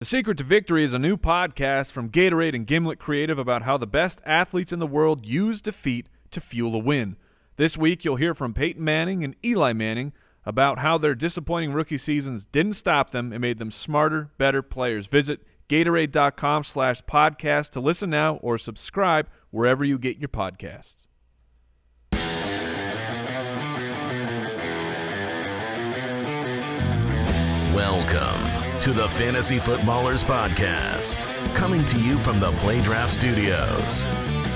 The Secret to Victory is a new podcast from Gatorade and Gimlet Creative about how the best athletes in the world use defeat to fuel a win. This week, you'll hear from Peyton Manning and Eli Manning about how their disappointing rookie seasons didn't stop them and made them smarter, better players. Visit Gatorade.com/podcast to listen now or subscribe wherever you get your podcasts. Welcome to the Fantasy Footballers Podcast, coming to you from the Redraft Studios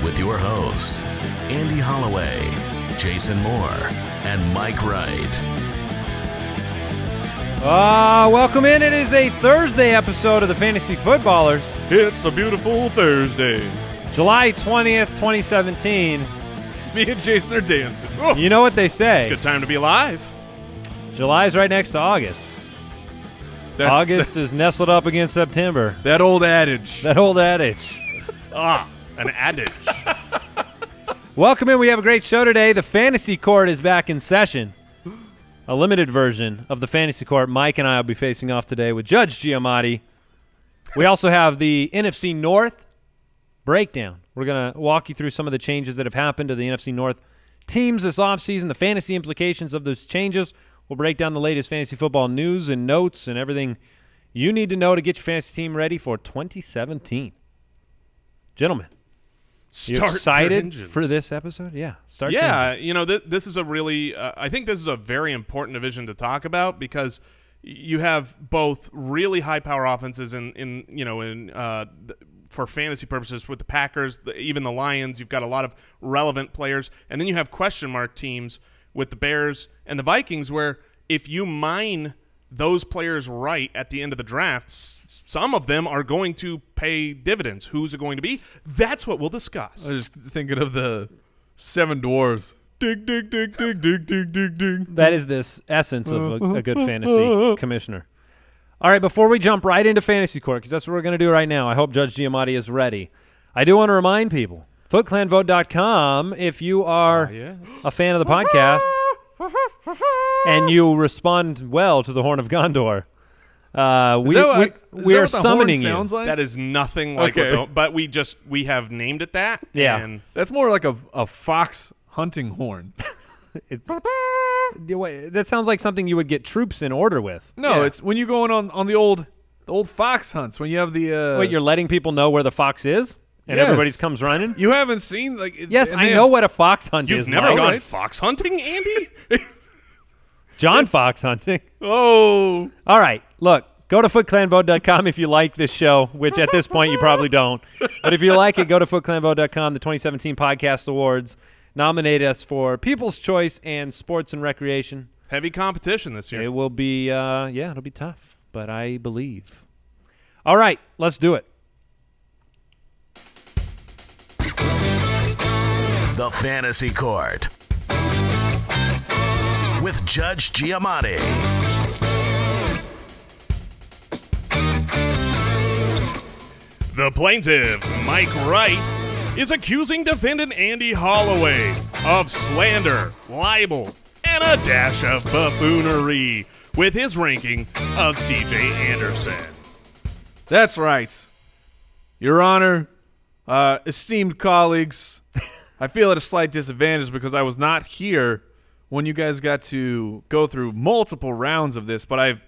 with your hosts, Andy Holloway, Jason Moore, and Mike Wright. Welcome in. It is a Thursday episode of the Fantasy Footballers. It's a beautiful Thursday. July 20th, 2017. Me and Jason are dancing. You know what they say. It's a good time to be alive. July's right next to August. August is nestled up against September. That old adage. That old adage. An adage. Welcome in. We have a great show today. The Fantasy Court is back in session. A limited version of the Fantasy Court. Mike and I will be facing off today with Judge Giamatti. We also have the NFC North breakdown. We're going to walk you through some of the changes that have happened to the NFC North teams this offseason, the fantasy implications of those changes. We'll break down the latest fantasy football news and notes and everything you need to know to get your fantasy team ready for 2017. Gentlemen, you excited for this episode? Yeah. You know, this is a really I think this is a very important division to talk about because you have both really high-power offenses for fantasy purposes with the Packers, even the Lions. You've got a lot of relevant players. And then you have question mark teams with the Bears and the Vikings, where if you mine those players right at the end of the draft, some of them are going to pay dividends. Who's it going to be? That's what we'll discuss. I was just thinking of the Seven Dwarves. Dig, dig, dig, dig, dig, dig, dig, dig. That is the essence of a good fantasy commissioner. All right, before we jump right into Fantasy Court, because that's what we're going to do right now, I hope Judge Giamatti is ready. I do want to remind people, FootClanVote.com, if you are a fan of the podcast and you respond well to the Horn of Gondor, we are summoning you. Like? That is nothing like but we have named it that. Yeah. And that's more like a fox hunting horn. That sounds like something you would get troops in order with. No, it's when you're going on the old fox hunts, when you have the wait, you're letting people know where the fox is? And everybody comes running? You haven't seen yes, I know what a fox hunt is. You've never gone fox hunting, Andy? John Fox hunting. Oh. All right. Look, go to FootClanVote.com if you like this show, which at this point you probably don't. But if you like it, go to FootClanVote.com. The 2017 Podcast Awards nominate us for People's Choice and Sports and Recreation. Heavy competition this year. It will be, it'll be tough, but I believe. All right, let's do it. The Fantasy Court with Judge Giamatti. The plaintiff, Mike Wright, is accusing defendant Andy Holloway of slander, libel, and a dash of buffoonery with his ranking of C.J. Anderson. That's right. Your Honor, esteemed colleagues, I feel at a slight disadvantage because I was not here when you guys got to go through multiple rounds of this, but I've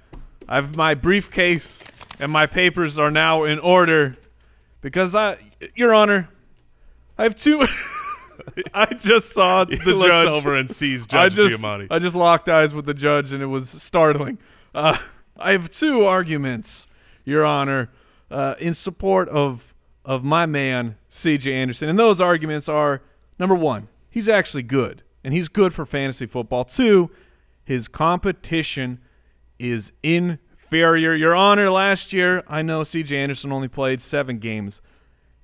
my briefcase and my papers are now in order because Your Honor, I have two. I just saw the he looks judge over and sees Judge Giamatti. I just locked eyes with the judge and it was startling. I have two arguments, Your Honor, in support of my man C.J. Anderson, and those arguments are: number one, he's actually good, and he's good for fantasy football. Two, his competition is inferior. Your Honor, last year, I know C.J. Anderson only played 7 games,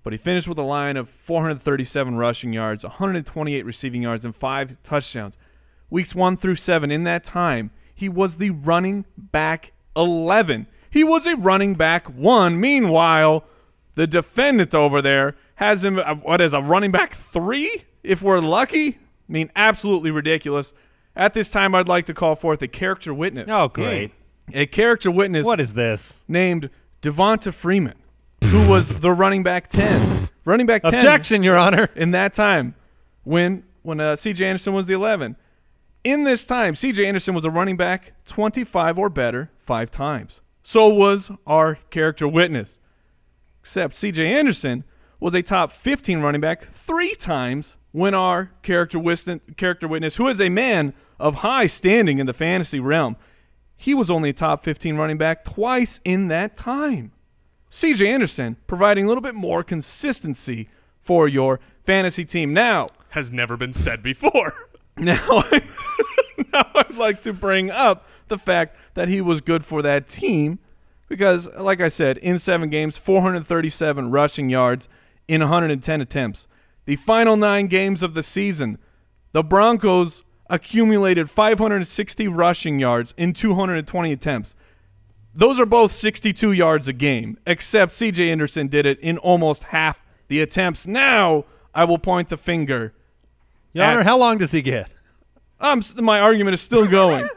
but he finished with a line of 437 rushing yards, 128 receiving yards, and 5 touchdowns. Weeks 1 through 7, in that time, he was the running back 11. He was a running back 1. Meanwhile, the defendant over there has him, what is a running back 3, if we're lucky? I mean, absolutely ridiculous. At this time, I'd like to call forth a character witness. Oh, great. A character witness. What is this? Named Devonta Freeman, who was the running back 10. Running back 10. Objection, Your Honor. In that time when C.J. Anderson was the 11. In this time, C.J. Anderson was a running back 25 or better 5 times. So was our character witness. Except C.J. Anderson was a top 15 running back 3 times when our character witness, who is a man of high standing in the fantasy realm, he was only a top 15 running back twice in that time. C.J. Anderson providing a little bit more consistency for your fantasy team. Now, has never been said before. Now I'd like to bring up the fact that he was good for that team because, like I said, in 7 games, 437 rushing yards in 110 attempts. The final 9 games of the season, the Broncos accumulated 560 rushing yards in 220 attempts. Those are both 62 yards a game, except C.J. Anderson did it in almost half the attempts. Now I will point the finger. Your Honor, how long does he get? My argument is still going.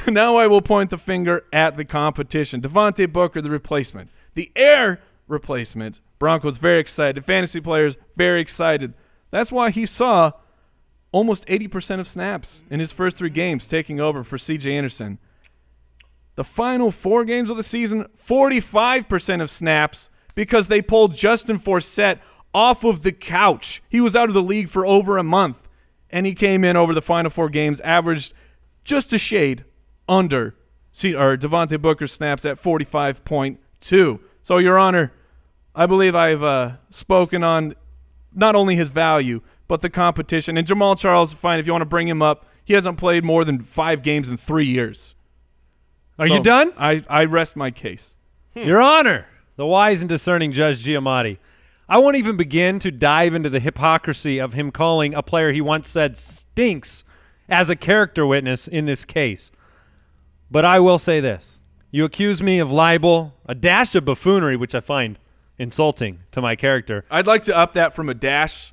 Now I will point the finger at the competition. Devontae Booker, the replacement. The heir replacement. Broncos very excited. Fantasy players very excited. That's why he saw almost 80% of snaps in his first 3 games taking over for C.J. Anderson. The final 4 games of the season, 45% of snaps because they pulled Justin Forsett off of the couch. He was out of the league for over a month, and he came in over the final 4 games, averaged just a shade under Devontae Booker's snaps at 45.2. So, Your Honor, I believe I've spoken on not only his value, but the competition. And Jamal Charles, fine, if you want to bring him up, he hasn't played more than 5 games in 3 years. Are you done? I rest my case. Your Honor, the wise and discerning Judge Giamatti. I won't even begin to dive into the hypocrisy of him calling a player he once said stinks as a character witness in this case. But I will say this. You accuse me of libel, a dash of buffoonery, which I find insulting to my character. I'd like to up that from a dash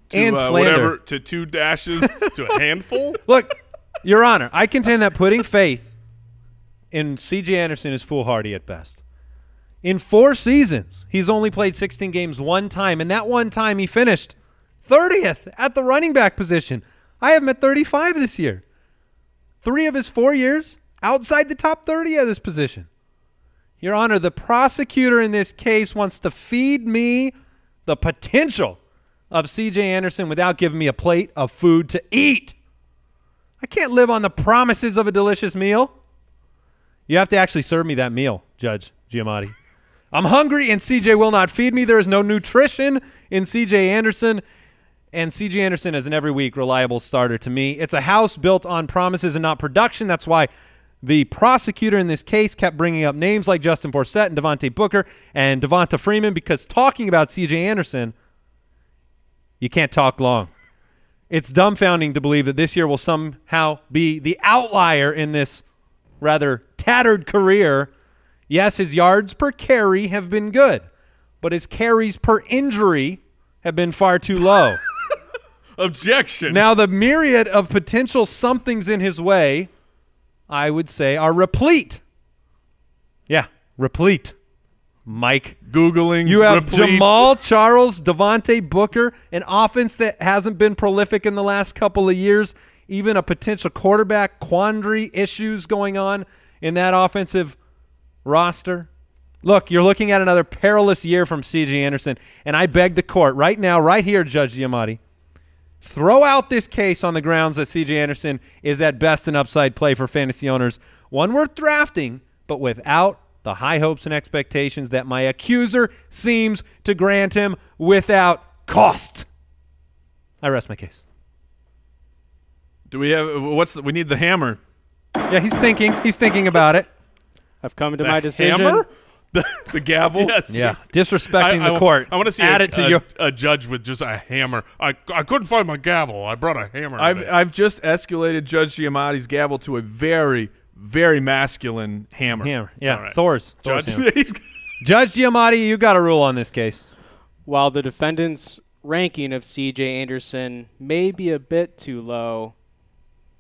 to and slander. Whatever to 2 dashes to a handful. Look, Your Honor, I contend that putting faith in C.J. Anderson is foolhardy at best. In 4 seasons, he's only played 16 games 1 time, and that 1 time he finished 30th at the running back position. I have him at 35 this year. 3 of his 4 years outside the top 30 at this position. Your Honor, the prosecutor in this case wants to feed me the potential of C.J. Anderson without giving me a plate of food to eat. I can't live on the promises of a delicious meal. You have to actually serve me that meal, Judge Giamatti. I'm hungry, and C.J. will not feed me. There is no nutrition in C.J. Anderson, and C.J. Anderson is an every week reliable starter to me. It's a house built on promises and not production. That's why the prosecutor in this case kept bringing up names like Justin Forsett and Devontae Booker and Devonta Freeman because talking about C.J. Anderson, you can't talk long. It's dumbfounding to believe that this year will somehow be the outlier in this rather tattered career. Yes, his yards per carry have been good, but his carries per injury have been far too low. Objection. Now, the myriad of potential somethings in his way, I would say, are replete. Yeah, replete. Mike. Googling. You have replete. Jamal Charles, Devontae Booker, an offense that hasn't been prolific in the last couple of years, even a potential quarterback quandary issues going on in that offensive roster. Look, you're looking at another perilous year from C.J. Anderson, and I beg the court right now, right here, Judge Giamatti, throw out this case on the grounds that C.J. Anderson is at best an upside play for fantasy owners, one worth drafting, but without the high hopes and expectations that my accuser seems to grant him without cost. I rest my case. Do we have we need the hammer. Yeah, he's thinking. He's thinking about it. I've come to my decision. Hammer? The gavel? Yes. Yeah, disrespecting the court. I want to see a judge with just a hammer. I couldn't find my gavel. I brought a hammer. I've just escalated Judge Giamatti's gavel to a very, very masculine hammer. Hammer. Yeah, right. Thor's Judge. hammer. Judge Giamatti, you got a rule on this case. While the defendant's ranking of C.J. Anderson may be a bit too low,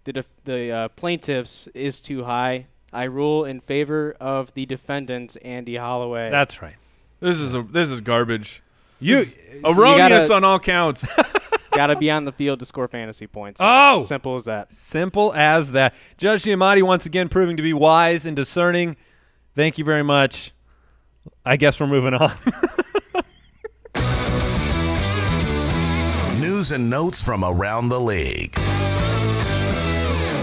the plaintiff's is too high. I rule in favor of the defendants, Andy Holloway. That's right. This is garbage. Erroneous on all counts. Got to be on the field to score fantasy points. Oh! Simple as that. Simple as that. Judge Giamatti once again proving to be wise and discerning. Thank you very much. I guess we're moving on. News and notes from around the league.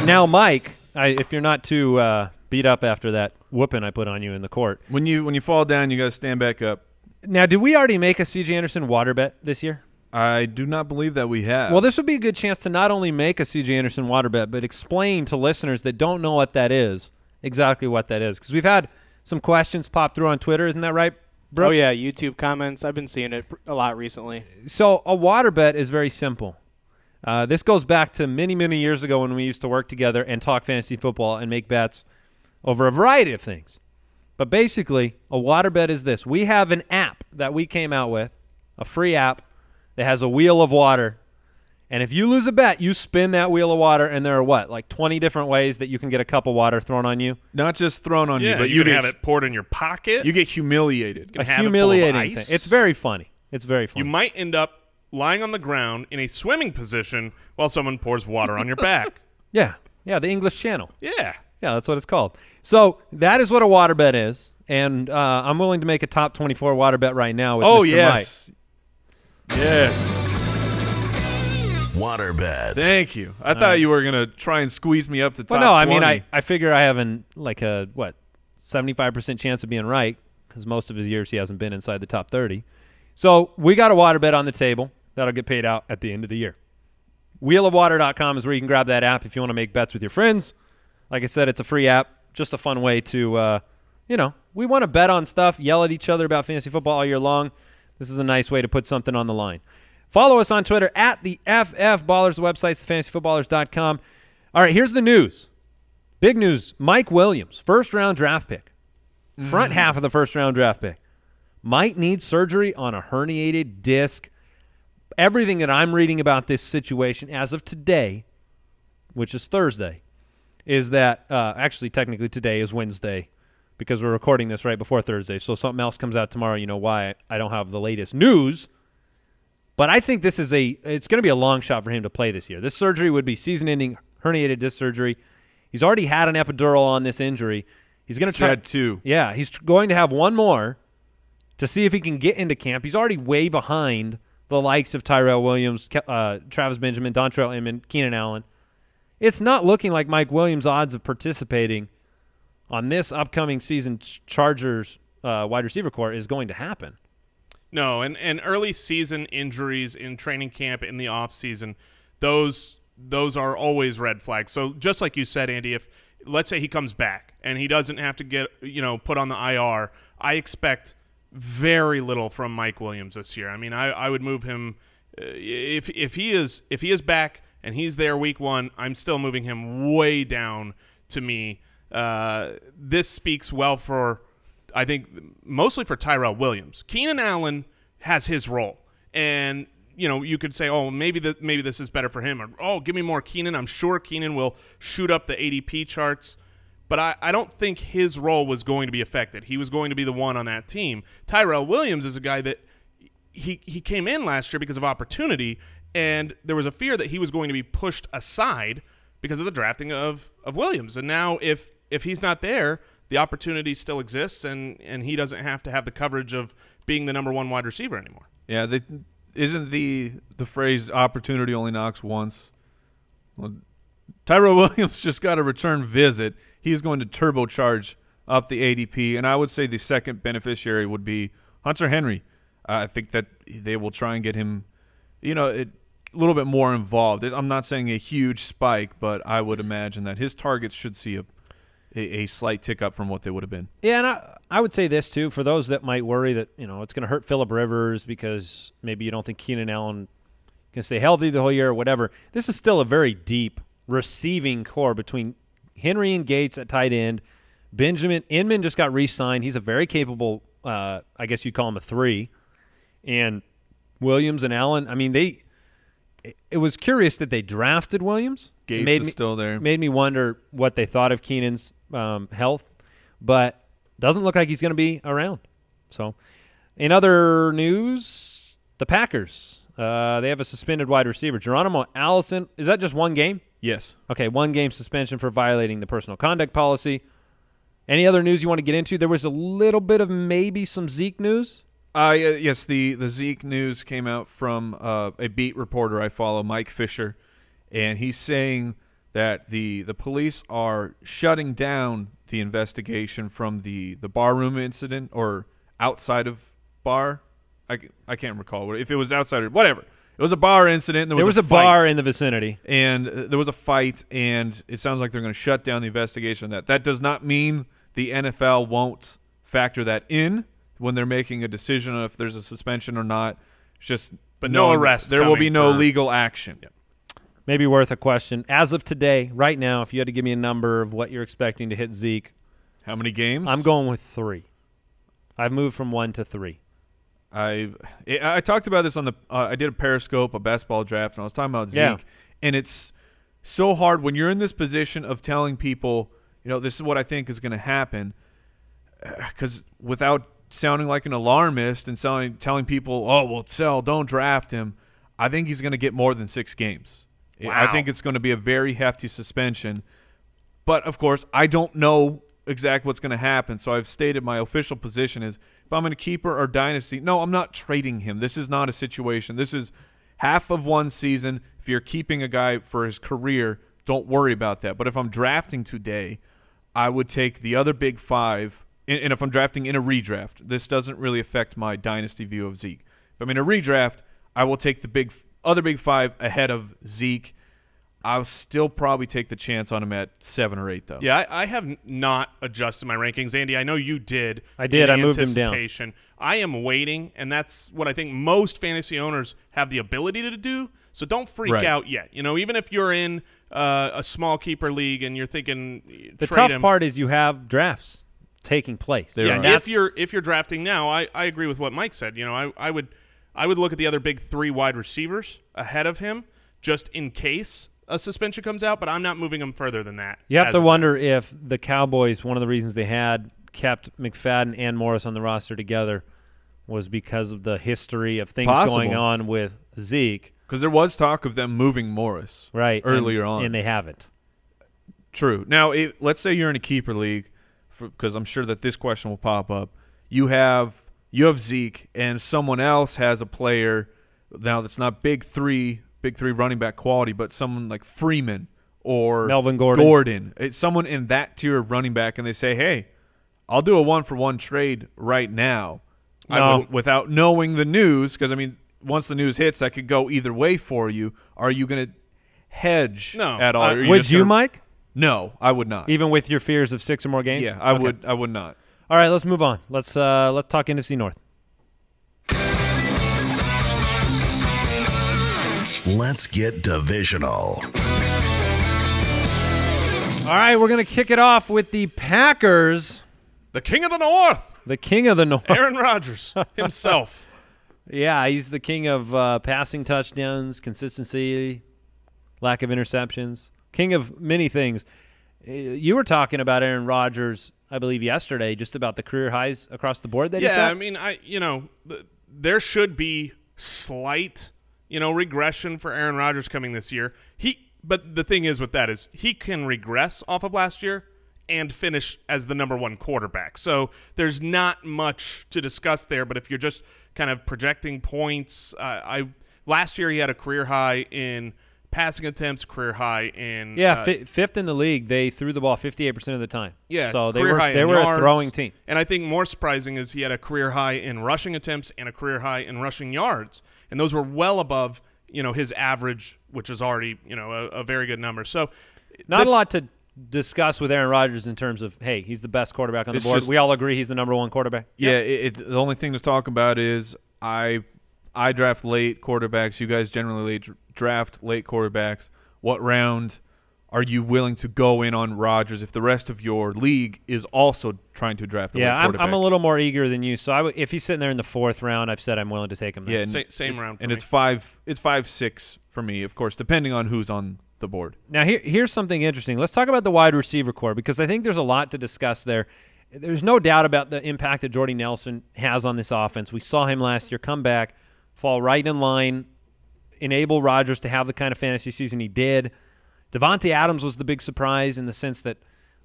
Now, Mike, if you're not too beat up after that whooping I put on you in the court. When you fall down, you got to stand back up. Now, did we already make a C.J. Anderson water bet this year? I do not believe that we have. Well, this would be a good chance to not only make a C.J. Anderson water bet, but explain to listeners that don't know what that is, exactly what that is. Because we've had some questions pop through on Twitter. Isn't that right, Brooks? Oh, yeah, YouTube comments. I've been seeing it a lot recently. So a water bet is very simple. This goes back to many, many years ago when we used to work together and talk fantasy football and make bets over a variety of things. But basically, a water bet is this. We have an app that we came out with, a free app that has a wheel of water. And if you lose a bet, you spin that wheel of water, and there are what, like 20 different ways that you can get a cup of water thrown on you? Not just thrown on you, but you can have it poured in your pocket. You get humiliated. A humiliating thing. It's very funny. It's very funny. You might end up lying on the ground in a swimming position while someone pours water on your back. Yeah. Yeah, the English Channel. Yeah. Yeah, that's what it's called. So that is what a water bet is, and I'm willing to make a top 24 water bet right now with Mr. yes. Mike. Yes. Water bet. Thank you. I thought you were going to try and squeeze me up to top 20. Well, no, I mean, I figure I have a 75% chance of being right because most of his years he hasn't been inside the top 30. So we got a water bet on the table that'll get paid out at the end of the year. Wheelofwater.com is where you can grab that app if you want to make bets with your friends. Like I said, it's a free app, just a fun way to, we want to bet on stuff, yell at each other about fantasy football all year long. This is a nice way to put something on the line. Follow us on Twitter at the FF Ballers. The website's thefantasyfootballers.com. All right, here's the news. Big news. Mike Williams, first-round draft pick. Front half of the first-round draft pick. Might need surgery on a herniated disc. Everything that I'm reading about this situation as of today, which is Thursday, is that actually technically today is Wednesday because we're recording this right before Thursday. So something else comes out tomorrow. You know why I don't have the latest news. But I think this is it's going to be a long shot for him to play this year. This surgery would be season-ending herniated disc surgery. He's already had an epidural on this injury. He's going to try two. Yeah, he's going to have one more to see if he can get into camp. He's already way behind the likes of Tyrell Williams, Travis Benjamin, Dontrell Inman, Keenan Allen. It's not looking like Mike Williams' odds of participating on this upcoming season Chargers wide receiver core is going to happen. No, and early season injuries in training camp in the off season, those are always red flags. So just like you said, Andy, if let's say he comes back and he doesn't have to get put on the IR, I expect very little from Mike Williams this year. I mean, I would move him if he is back and he's there week 1. I'm still moving him way down to me. This speaks well for, I think, mostly for Tyrell Williams. Keenan Allen has his role, and you could say, oh, maybe this is better for him, or oh, give me more Keenan. I'm sure Keenan will shoot up the ADP charts, but I don't think his role was going to be affected. He was going to be the one on that team. Tyrell Williams is a guy that he came in last year because of opportunity, and there was a fear that he was going to be pushed aside because of the drafting of Williams. And now if he's not there, the opportunity still exists, and he doesn't have to have the coverage of being the number 1 wide receiver anymore. Yeah, isn't the phrase opportunity only knocks once? Well, Tyrell Williams just got a return visit. He's going to turbocharge up the ADP, and I would say the second beneficiary would be Hunter Henry. I think that they will try and get him, a little bit more involved. I'm not saying a huge spike, but I would imagine that his targets should see a slight tick up from what they would have been. Yeah, and I would say this, too, for those that might worry that, it's going to hurt Phillip Rivers because maybe you don't think Keenan Allen can stay healthy the whole year or whatever. This is still a very deep receiving core between Henry and Gates at tight end. Inman just got re-signed. He's a very capable, I guess you'd call him a 3. And Williams and Allen, I mean, it was curious that they drafted Williams. Gates is still there. Made me wonder what they thought of Keenan's health, but doesn't look like he's going to be around. So, in other news, the Packers, they have a suspended wide receiver. Geronimo Allison, is that just one game? Yes. Okay, 1 game suspension for violating the personal conduct policy. Any other news you want to get into? There was a little bit of maybe some Zeke news. Yes, the Zeke news came out from a beat reporter I follow, Mike Fisher, and he's saying that the police are shutting down the investigation from the barroom incident or outside of bar. I can't recall if it was outside or whatever. It was a bar incident. And there was a fight, bar in the vicinity, and there was a fight, and it sounds like they're going to shut down the investigation. That does not mean the NFL won't factor that in when they're making a decision on if there's a suspension or not. It's just but no arrest. There will be no legal action. Yep. Maybe worth a question. As of today, right now, if you had to give me a number of what you're expecting to hit Zeke, how many games? I'm going with 3. I've moved from 1 to 3. I talked about this on the I did a Periscope, a basketball draft, and I was talking about Zeke, and it's so hard when you're in this position of telling people, this is what I think is going to happen, because without sounding like an alarmist and telling people, oh, well, sell, don't draft him, I think he's going to get more than 6 games. Wow. I think it's going to be a very hefty suspension. But, of course, I don't know exactly what's going to happen, so I've stated my official position is if I'm in a keeper or dynasty, no, I'm not trading him. This is not a situation. This is half of one season. If you're keeping a guy for his career, don't worry about that. But if I'm drafting today, I would take the other big 5. And if I'm drafting in a redraft, this doesn't really affect my dynasty view of Zeke. If I'm in a redraft, I will take the other big 5 ahead of Zeke. I'll still probably take the chance on him at 7 or 8, though. Yeah, I have not adjusted my rankings. Andy, I know you did. I did. I moved him down. I am waiting, and that's what I think most fantasy owners have the ability to do. So don't freak out yet. Even if you're in a small keeper league and you're thinking the trade tough him, part is you have drafts taking place. If you're drafting now, I agree with what Mike said. I would look at the other big 3 wide receivers ahead of him just in case a suspension comes out, but I'm not moving him further than that. You have to wonder if the Cowboys, one of the reasons they had kept McFadden and Morris on the roster together was because of the history of things going on with Zeke. Because there was talk of them moving Morris earlier on. And they haven't. True. Now, let's say you're in a keeper league, because I'm sure that this question will pop up. You have Zeke, and someone else has a player now that's not big three running back quality, but someone like Freeman or Melvin Gordon. It's someone in that tier of running back, and they say, hey, I'll do a 1-for-1 trade right now without knowing the news, because, once the news hits, that could go either way for you. Are you going to hedge at all? Would you, Mike? No, I would not. Even with your fears of 6 or more games? Yeah, I would not. All right, let's move on. Let's talk NFC North. Let's get divisional. All right, we're going to kick it off with the Packers. The King of the North. The King of the North. Aaron Rodgers himself. Yeah, he's the king of passing touchdowns, consistency, lack of interceptions, king of many things. You were talking about Aaron Rodgers, I believe, yesterday, just about the career highs across the board that he set. There should be slight, regression for Aaron Rodgers coming this year. But the thing is with that is he can regress off of last year and finish as the #1 quarterback. So there's not much to discuss there, but if you're just kind of projecting points, last year he had a career high in passing attempts, career high in fifth in the league. They threw the ball 58% of the time. Yeah, so they were a throwing team. And I think more surprising is he had a career high in rushing attempts and a career high in rushing yards, and those were well above his average, which is already a very good number. So not a lot to discuss with Aaron Rodgers in terms of, hey, he's the best quarterback on the board. We all agree he's the #1 quarterback. Yeah, the only thing to talk about is I draft late quarterbacks. You guys generally draft late quarterbacks. What round are you willing to go in on Rodgers if the rest of your league is also trying to draft the right quarterback? I'm a little more eager than you. So if he's sitting there in the 4th round, I've said I'm willing to take him there. Yeah, same round for and me. it's 5-6 for me, of course, depending on who's on the board. Now, here's something interesting. Let's talk about the wide receiver core because I think there's a lot to discuss there. There's no doubt about the impact that Jordy Nelson has on this offense. We saw him last year come back, fall right in line, enable Rodgers to have the kind of fantasy season he did. Davante Adams was the big surprise in the sense that,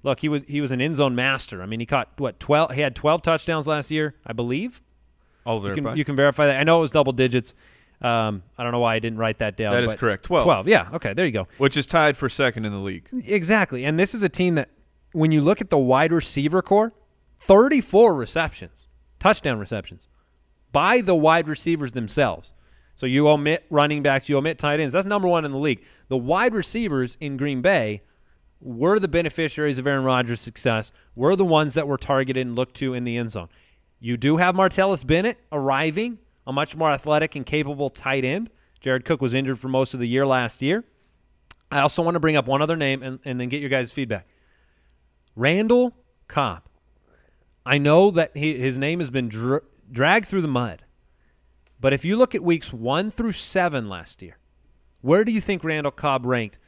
look, he was an end zone master. I mean, he caught 12. He had 12 touchdowns last year, I believe. I'll verify. You can verify that. I know it was double digits. I don't know why I didn't write that down. That is correct. 12. 12. Yeah. Okay. There you go. Which is tied for second in the league. Exactly. And this is a team that, when you look at the wide receiver core, 34 receptions, touchdown receptions, by the wide receivers themselves. So you omit running backs, you omit tight ends. That's number 1 in the league. The wide receivers in Green Bay were the beneficiaries of Aaron Rodgers' success, were the ones that were targeted and looked to in the end zone. You do have Martellus Bennett arriving, a much more athletic and capable tight end. Jared Cook was injured for most of the year last year. I also want to bring up one other name and then get your guys' feedback. Randall Cobb. I know that his name has been dragged through the mud. But if you look at weeks 1 through 7 last year, where do you think Randall Cobb ranked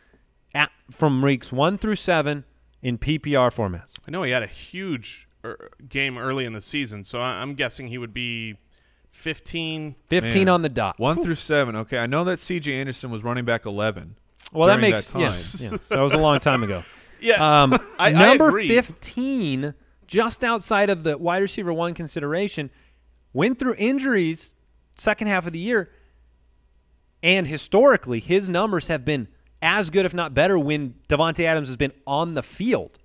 from weeks 1 through 7 in PPR formats? I know he had a huge game early in the season, so I'm guessing he would be 15. 15 on the dot. 1 through 7. Okay, I know that C.J. Anderson was running back 11. Well, that during makes that time. So that was a long time ago. Yeah, I number agree. 15, just outside of the wide receiver 1 consideration, went through injuries second half of the year, and historically his numbers have been as good, if not better, when Davante Adams has been on the field.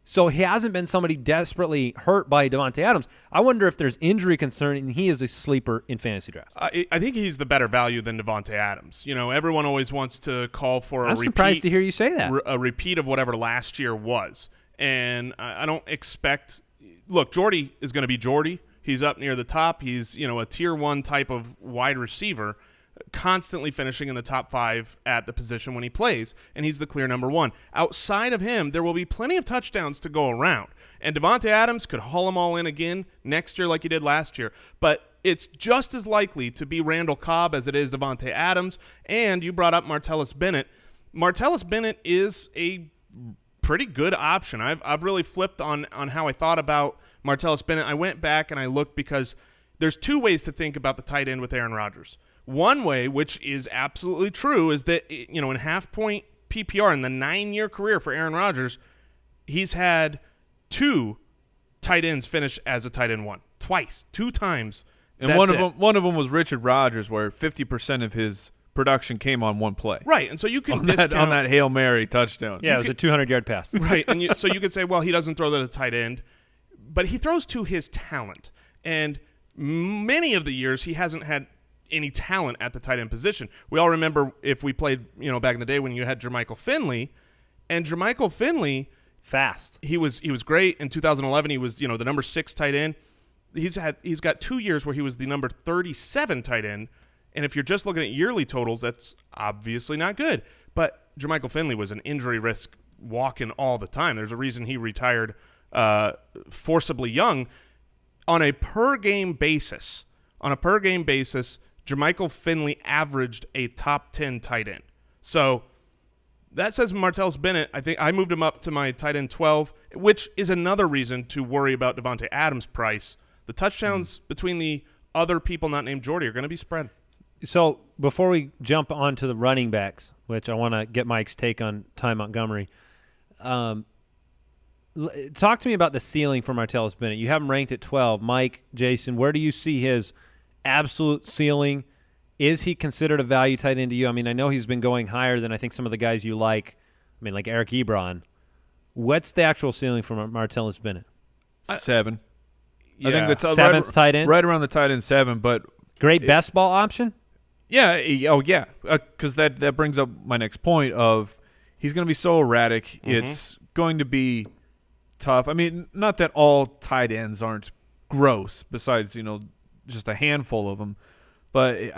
So he hasn't been somebody desperately hurt by Davante Adams. I wonder if there's injury concern, and he is a sleeper in fantasy drafts. I think he's the better value than Davante Adams. You know, everyone always wants to call for I'm surprised to hear you say that. A repeat of whatever last year was. And I don't expect – look, Jordy is going to be Jordy. He's up near the top. He's, a tier 1 type of wide receiver, constantly finishing in the top 5 at the position when he plays, and he's the clear number 1. Outside of him, there will be plenty of touchdowns to go around, and Davante Adams could haul them all in again next year like he did last year, but it's just as likely to be Randall Cobb as it is Davante Adams, and you brought up Martellus Bennett. Martellus Bennett is a pretty good option. I've really flipped on how I thought about Martellus Bennett. I went back and I looked because there's 2 ways to think about the tight end with Aaron Rodgers. One way, which is absolutely true, is that, in half-point PPR in the 9-year career for Aaron Rodgers, he's had 2 tight ends finish as a tight end 1. Twice. 2 times. And one of them was Richard Rodgers, where 50% of his production came on one play. Right, and so you can on discount that Hail Mary touchdown. Yeah, it was a 200-yard pass. Right, and so you could say, well, he doesn't throw that at tight end, but he throws to his talent. And many of the years he hasn't had any talent at the tight end position. We all remember if we played, back in the day when you had Jermichael Finley, and Jermichael Finley, fast. He was great in 2011. He was, the number 6 tight end. He's got 2 years where he was the number 37 tight end. And if you're just looking at yearly totals, that's obviously not good. But Jermichael Finley was an injury risk walking all the time. There's a reason he retired forcibly young. On a per-game basis, Jermichael Finley averaged a top 10 tight end. So that says Martellus Bennett. I think I moved him up to my tight end 12, which is another reason to worry about Davante Adams' price. The touchdowns between the other people not named Jordy are going to be spread. So before we jump on to the running backs, which I want to get Mike's take on Ty Montgomery, talk to me about the ceiling for Martellus Bennett. You have him ranked at 12. Mike, Jason, where do you see his absolute ceiling? Is he considered a value tight end to you? I mean, I know he's been going higher than I think some of the guys you like. I mean, like Eric Ebron. What's the actual ceiling for Martellus Bennett? 7. Yeah. I think that's 7th tight end? Right around the tight end 7, but great best ball option? Yeah. Oh, yeah. Because that brings up my next point of he's going to be so erratic. Mm-hmm. It's going to be tough. I mean, not that all tight ends aren't gross, besides, just a handful of them. But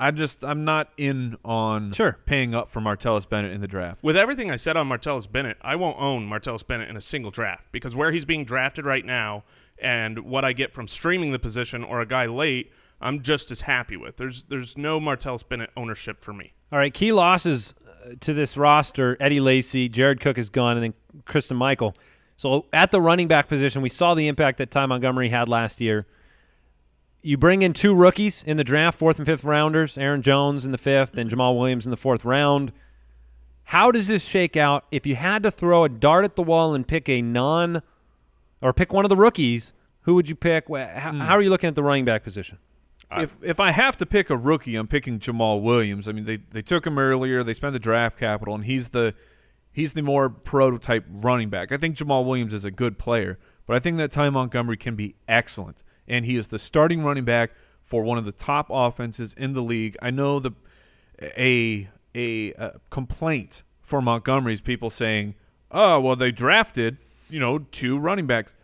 I'm not in on paying up for Martellus Bennett in the draft. With everything I said on Martellus Bennett, I won't own Martellus Bennett in a single draft because where he's being drafted right now and what I get from streaming the position or a guy late, I'm just as happy with. There's no Martellus Bennett ownership for me. All right, key losses to this roster: Eddie Lacy, Jared Cook is gone, and then Kristen Michael. So at the running back position, we saw the impact that Ty Montgomery had last year. You bring in 2 rookies in the draft, 4th and 5th rounders, Aaron Jones in the 5th and Jamal Williams in the 4th round. How does this shake out? If you had to throw a dart at the wall and pick pick one of the rookies, who would you pick? How are you looking at the running back position? If I have to pick a rookie, I'm picking Jamal Williams. I mean, they took him earlier. They spent the draft capital, and he's the more prototype running back. I think Jamal Williams is a good player, but I think that Ty Montgomery can be excellent. And he is the starting running back for one of the top offenses in the league. I know a complaint for Montgomery is people saying, "Oh, well, they drafted 2 running backs.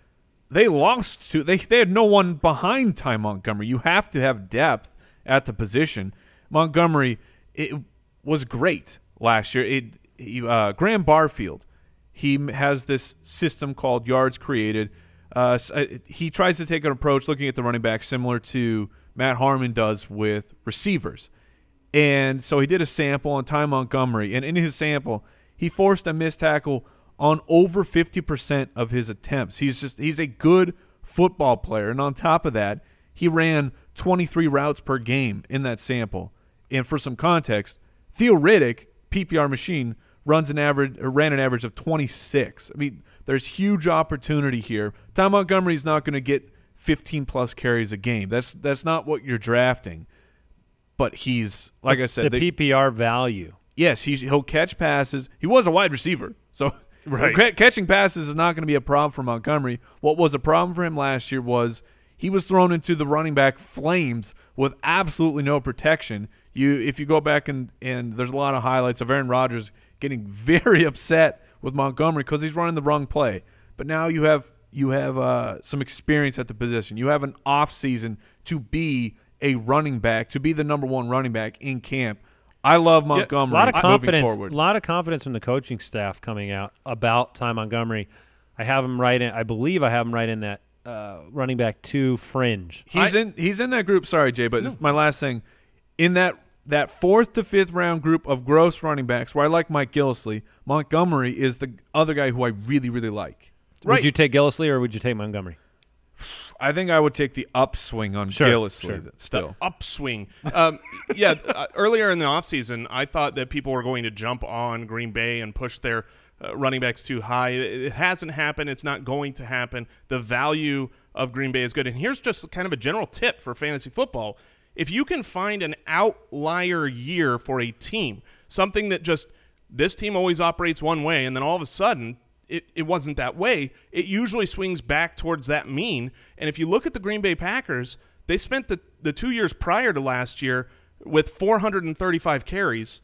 They lost 2. They had no one behind Ty Montgomery. You have to have depth at the position. Montgomery, it was great last year. Graham Barfield, he has this system called yards created. He tries to take an approach looking at the running back similar to Matt Harmon does with receivers. And so he did a sample on Ty Montgomery, and in his sample, he forced a missed tackle on over 50% of his attempts. He's a good football player, and on top of that, he ran 23 routes per game in that sample. And for some context, Theo Riddick, PPR machine, ran an average of 26. I mean, there's huge opportunity here. Ty Montgomery's not going to get 15-plus carries a game. That's not what you're drafting. But he's, like I said, the PPR value. Yes, he'll catch passes. He was a wide receiver, so catching passes is not going to be a problem for Montgomery. What was a problem for him last year was he was thrown into the running back flames with absolutely no protection. If you go back and there's a lot of highlights of Aaron Rodgers getting very upset with Montgomery because he's running the wrong play. But now you have some experience at the position. You have an off season to be a running back, to be the number 1 running back in camp. I love Montgomery. A lot of confidence. Forward. A lot of confidence from the coaching staff coming out about Ty Montgomery. I have him right in. I believe I have him right in that running back 2 fringe. He's in that group. Sorry, Jay, but this is my last thing. In that 4th to 5th round group of gross running backs, where I like Mike Gillislee, Montgomery is the other guy who I really, really like. Would you take Gillislee or would you take Montgomery? I think I would take the upswing on Gillislee still. The upswing. Earlier in the offseason, I thought that people were going to jump on Green Bay and push their running backs too high. It hasn't happened. It's not going to happen. The value of Green Bay is good. And here's just kind of a general tip for fantasy football. If you can find an outlier year for a team, something that just this team always operates one way, and then all of a sudden it wasn't that way, it usually swings back towards that mean. And if you look at the Green Bay Packers, they spent the 2 years prior to last year with 435 carries,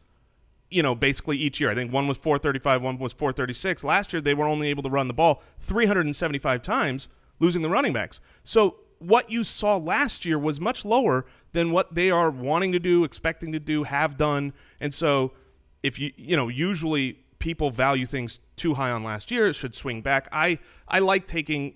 basically each year. I think one was 435, one was 436. Last year they were only able to run the ball 375 times, losing the running backs. So what you saw last year was much lower than what they are wanting to do, expecting to do, have done. And so if usually people value things too high on last year, it should swing back. I like taking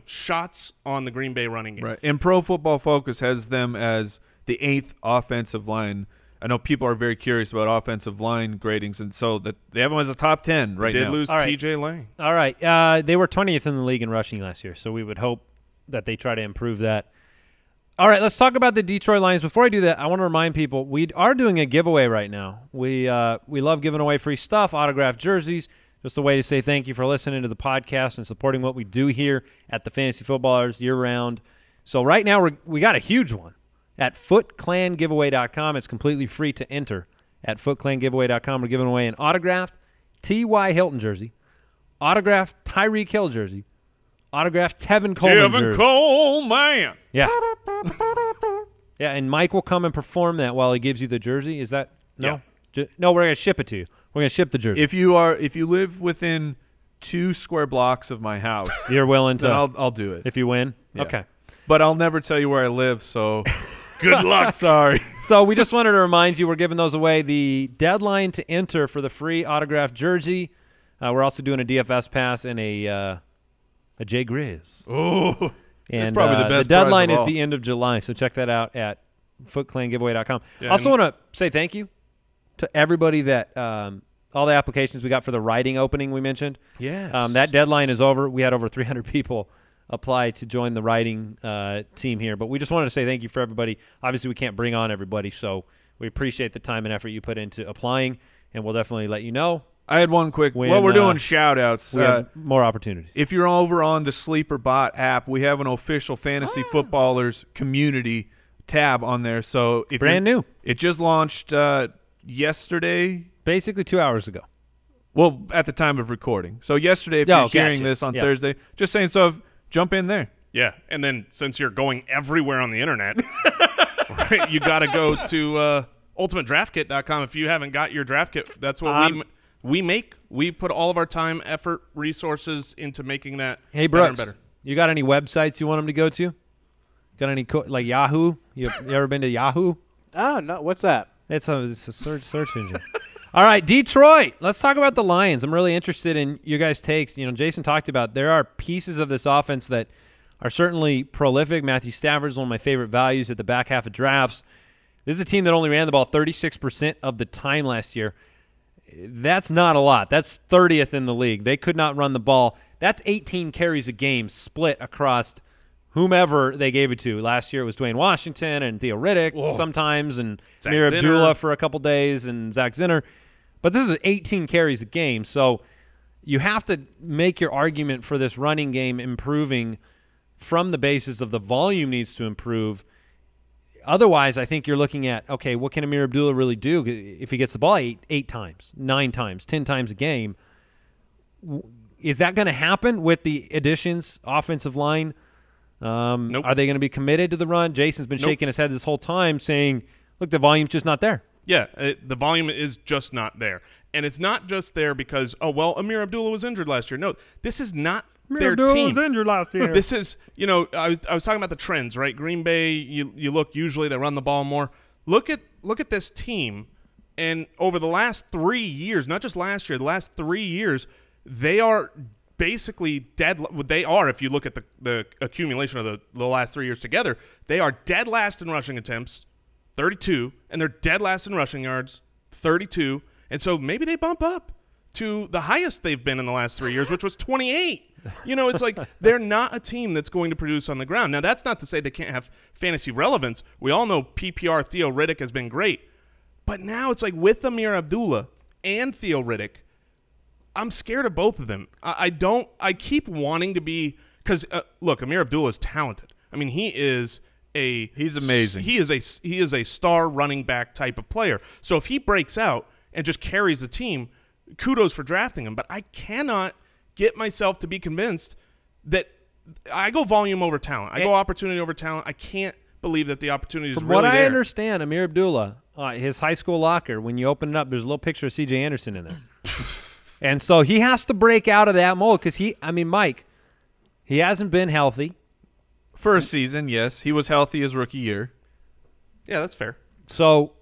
shots on the Green Bay running game. Right. And Pro Football Focus has them as the 8th offensive line. I know people are very curious about offensive line gradings, and so that they have them as a top 10 right now. They did lose T.J. Lang. All right. They were 20th in the league in rushing last year, so we would hope that they try to improve that. All right, let's talk about the Detroit Lions. Before I do that, I want to remind people we are doing a giveaway right now. We love giving away free stuff, autographed jerseys, just a way to say thank you for listening to the podcast and supporting what we do here at the Fantasy Footballers year-round. So right now we got a huge one at footclangiveaway.com. It's completely free to enter at footclangiveaway.com. We're giving away an autographed T.Y. Hilton jersey, autographed Tyreek Hill jersey, autographed Tevin Coleman jersey. Tevin Coleman. Yeah. Yeah, and Mike will come and perform that while he gives you the jersey. Is that no? Yeah. No, we're going to ship it to you. We're going to ship the jersey. If you live within 2 square blocks of my house, you're willing to. Then I'll do it if you win. Yeah. Okay. But I'll never tell you where I live, so Good luck. Sorry. So we just wanted to remind you we're giving those away. The deadline to enter for the free autographed jersey. We're also doing a DFS pass and a Jay Grizz. Oh, and that's probably the best. The deadline prize is of all. the end of July, so check that out at footclangiveaway.com. Yeah, also want to say thank you to everybody that all the applications we got for the writing opening we mentioned. Yes. That deadline is over. We had over 300 people apply to join the writing team here. But we just wanted to say thank you for everybody. Obviously, we can't bring on everybody, so we appreciate the time and effort you put into applying, and we'll definitely let you know. I had one quick. When, Well, we're doing shout-outs. We have more opportunities. If you're over on the Sleeper Bot app, we have an official Fantasy Footballers community tab on there. So if Brand new. It just launched yesterday. Basically 2 hours ago. Well, at the time of recording. So yesterday, if you're hearing gotcha. this on Yeah. Thursday, just saying, so jump in there. Yeah, and then since you're going everywhere on the internet, right, you got to go to ultimatedraftkit.com. If you haven't got your draft kit, that's what we make. We put all of our time, effort, resources into making that Hey, better Brooks, and better. you got any websites you want them to go to? Got any like Yahoo? You ever been to Yahoo? Oh, no. What's that? It's a search engine. All right, Detroit. Let's talk about the Lions. I'm really interested in your guys' takes. You know, Jason talked about there are pieces of this offense that are certainly prolific. Matthew Stafford is one of my favorite values at the back half of drafts. This is a team that only ran the ball 36% of the time last year. That's not a lot. That's 30th in the league. They could not run the ball. That's 18 carries a game split across whomever they gave it to. Last year it was Dwayne Washington and Theo Riddick sometimes, and Zach Amir Zinner. Abdullah for a couple days, and Zach Zinner. But this is 18 carries a game, so you have to make your argument for this running game improving from the basis of the volume needs to improve. Otherwise, I think you're looking at, okay, what can Amir Abdullah really do if he gets the ball eight times, 9 times, 10 times a game? Is that going to happen with the additions, offensive line? Nope. Are they going to be committed to the run? Jason's been shaking his head this whole time saying, look, the volume's just not there. Yeah, the volume is just not there. And it's not just there because, oh, well, Amir Abdullah was injured last year. No, this is not their team. was injured last year. This is, you know, I was talking about the trends, right? Green Bay, you look, usually they run the ball more. Look at this team, and over the last 3 years, not just last year, the last 3 years, they are basically dead. They are, if you look at the accumulation of the last 3 years together, they are dead last in rushing attempts, 32, and they're dead last in rushing yards, 32. And so maybe they bump up to the highest they've been in the last 3 years, which was 28. You know, it's like they're not a team that's going to produce on the ground. Now, that's not to say they can't have fantasy relevance. We all know PPR Theo Riddick has been great. But now it's like with Amir Abdullah and Theo Riddick, I'm scared of both of them. I keep wanting to be – because, look, Amir Abdullah is talented. I mean, he's amazing. He is a star running back type of player. So if he breaks out and just carries the team, kudos for drafting him. But I cannot get myself to be convinced that I go volume over talent. I go opportunity over talent. I can't believe that the opportunity is From really what I there. understand, Amir Abdullah, his high school locker, when you open it up, there's a little picture of C.J. Anderson in there. And so he has to break out of that mold because Mike, he hasn't been healthy. For a season, yes. He was healthy his rookie year. Yeah, that's fair. So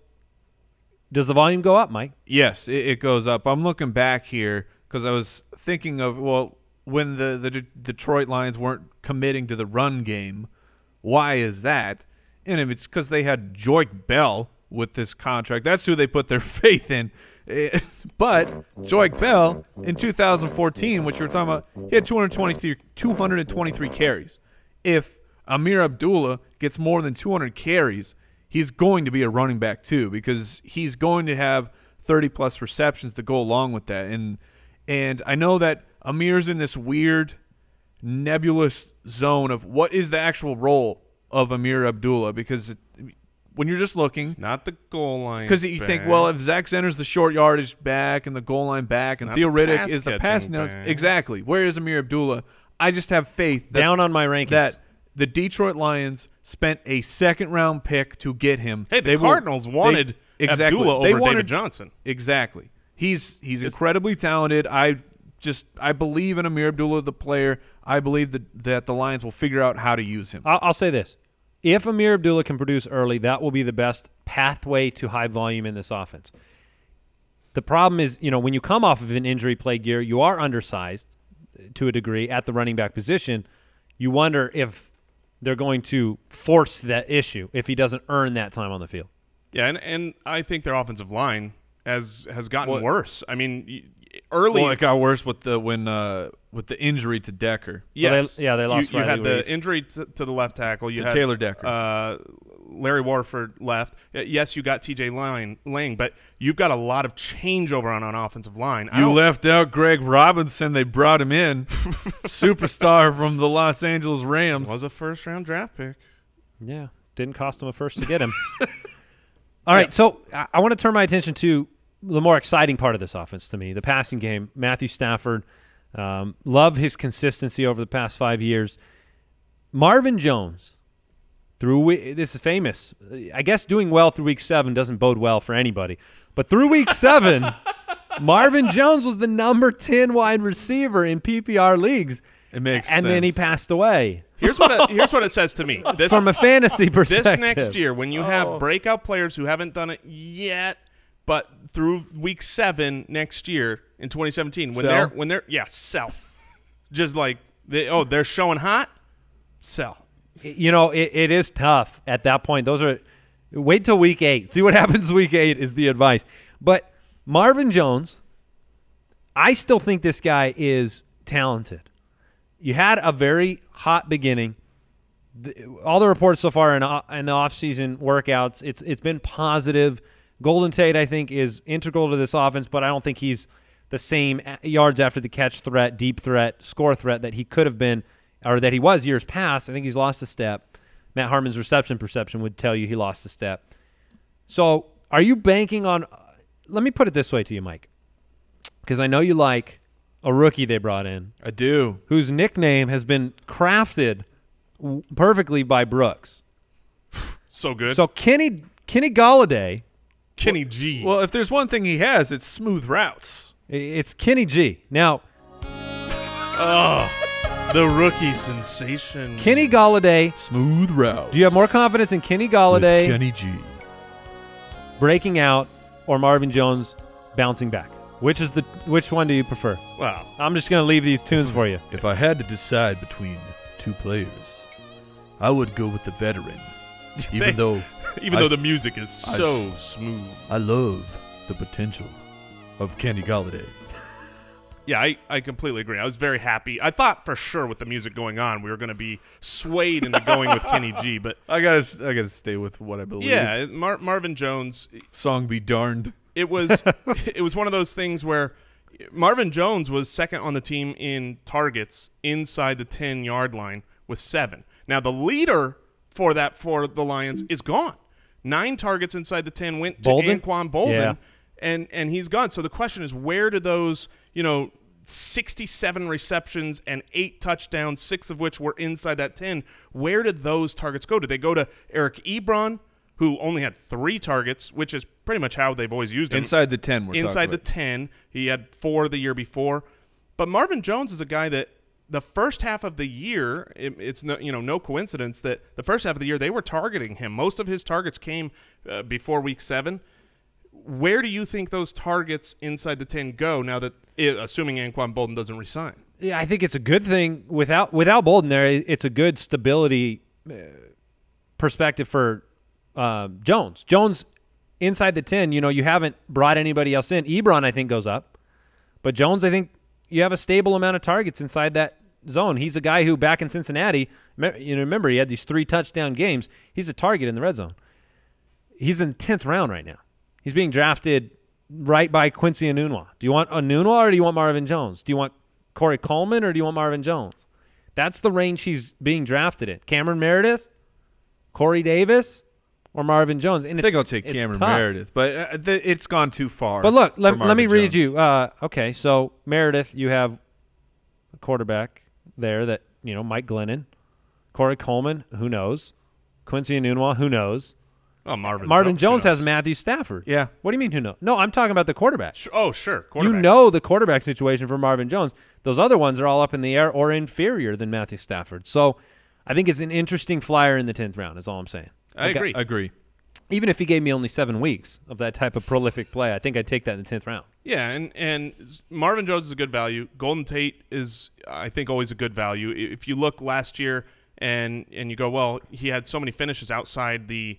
does the volume go up, Mike? Yes, it goes up. I'm looking back here because I was thinking of, well, when the Detroit Lions weren't committing to the run game, why is that? And it's because they had Joique Bell with this contract. That's who they put their faith in. But Joique Bell in 2014, which you were talking about, he had 223 carries. If Amir Abdullah gets more than 200 carries, he's going to be a running back too because he's going to have 30-plus receptions to go along with that. And I know that Amir's in this weird nebulous zone of what is the actual role of Amir Abdullah because when you're just looking, It's not the goal line. because you think, well, if Zach Zenner's the short yardage back and the goal line back, and not Theo the Riddick pass is the catching pass notes, back. exactly. Where is Amir Abdullah? I just have faith that, Down on my rankings. that the Detroit Lions spent a second-round pick to get him. Hey, the Cardinals wanted Abdullah over David Johnson. Exactly. He's incredibly talented. I believe in Amir Abdullah, the player. I believe that the Lions will figure out how to use him. I'll say this. If Amir Abdullah can produce early, that will be the best pathway to high volume in this offense. The problem is, when you come off of an injury-plagued year, you are undersized to a degree at the running back position. You wonder if they're going to force that issue if he doesn't earn that time on the field. Yeah, and I think their offensive line has gotten worse. I mean, early. Well, it got worse with the injury to Decker. Yes. They lost. You had Riley the Reeves. injury to the left tackle. You had Taylor Decker. Larry Warford left. Yes, you got T.J. Lang, but you've got a lot of changeover on offensive line. You left out Greg Robinson. They brought him in, superstar from the Los Angeles Rams. Was a first-round draft pick. Yeah, didn't cost him a first to get him. All right, so I want to turn my attention to the more exciting part of this offense to me, the passing game. Matthew Stafford, love his consistency over the past 5 years. Marvin Jones, this is famous. I guess doing well through week 7 doesn't bode well for anybody. But through week 7, Marvin Jones was the number 10 wide receiver in PPR leagues. It makes sense. And then he passed away. Here's what it says to me. From a fantasy perspective. This next year, when you have breakout players who haven't done it yet, but through week 7 next year in 2017, when they're sell. Just like they're showing hot, sell. It is tough at that point. Wait till week 8. See what happens week 8 is the advice. But Marvin Jones, I still think this guy is talented. You had a very hot beginning. All the reports so far in the offseason workouts, it's been positive. Golden Tate, I think, is integral to this offense, but I don't think he's the same yards after the catch threat, deep threat, score threat that he could have been or that he was years past. I think he's lost a step. Matt Harmon's reception perception would tell you he lost a step. So are you banking on – let me put it this way to you, Mike, because I know you like a rookie they brought in. I do. Whose nickname has been crafted perfectly by Brooks. So good. So Kenny Golladay. Kenny G. Well, if there's one thing he has, it's smooth routes. It's Kenny G. Now. The rookie sensation. Kenny Golladay. Smooth routes. Do you have more confidence in Kenny Golladay with Kenny G breaking out or Marvin Jones bouncing back? Which one do you prefer? Wow. I'm just going to leave these tunes for you. If I had to decide between two players, I would go with the veteran. Even though the music is so smooth. I love the potential of Kenny Golladay. Yeah, I completely agree. I was very happy. I thought for sure with the music going on, we were going to be swayed into going with Kenny G, but I gotta stay with what I believe. Yeah, Marvin Jones. Song be darned. It was one of those things where Marvin Jones was second on the team in targets inside the 10-yard line with 7. Now the leader for the Lions is gone. 9 targets inside the 10 went to Anquan Bolden, and he's gone. So the question is, where do those 67 receptions and 8 touchdowns, 6 of which were inside that 10, where did those targets go? Did they go to Eric Ebron, who only had 3 targets, which is pretty much how they've always used him? Inside the 10, inside the 10. He had 4 the year before. But Marvin Jones is a guy that the first half of the year, it's no coincidence that the first half of the year they were targeting him. Most of his targets came before week 7. Where do you think those targets inside the 10 go now that, assuming Anquan Bolden doesn't resign? Yeah, I think it's a good thing. Without Bolden there, it's a good stability perspective for Jones. Jones inside the 10, you haven't brought anybody else in. Ebron, I think, goes up. But Jones, I think you have a stable amount of targets inside that zone. He's a guy who back in Cincinnati, remember he had these 3 touchdown games. He's a target in the red zone. He's in the 10th round right now. He's being drafted right by Quincy Enunwa. Do you want Enunwa or do you want Marvin Jones? Do you want Corey Coleman or do you want Marvin Jones? That's the range he's being drafted in. Cameron Meredith, Corey Davis, or Marvin Jones. And I think I'll take Cameron Meredith, but it's gone too far. But look, let me read you. Okay, so Meredith, you have a quarterback there that, Mike Glennon. Corey Coleman, who knows? Quincy Enunwa, who knows? Oh, Marvin Jones has Matthew Stafford. Yeah. What do you mean who knows? No, I'm talking about the quarterback. Oh, sure. The quarterback situation for Marvin Jones. Those other ones are all up in the air or inferior than Matthew Stafford. So I think it's an interesting flyer in the 10th round is all I'm saying. I agree. Agree. Even if he gave me only 7 weeks of that type of prolific play, I think I'd take that in the 10th round. Yeah, and Marvin Jones is a good value. Golden Tate is, I think, always a good value. If you look last year and you go, well, he had so many finishes outside the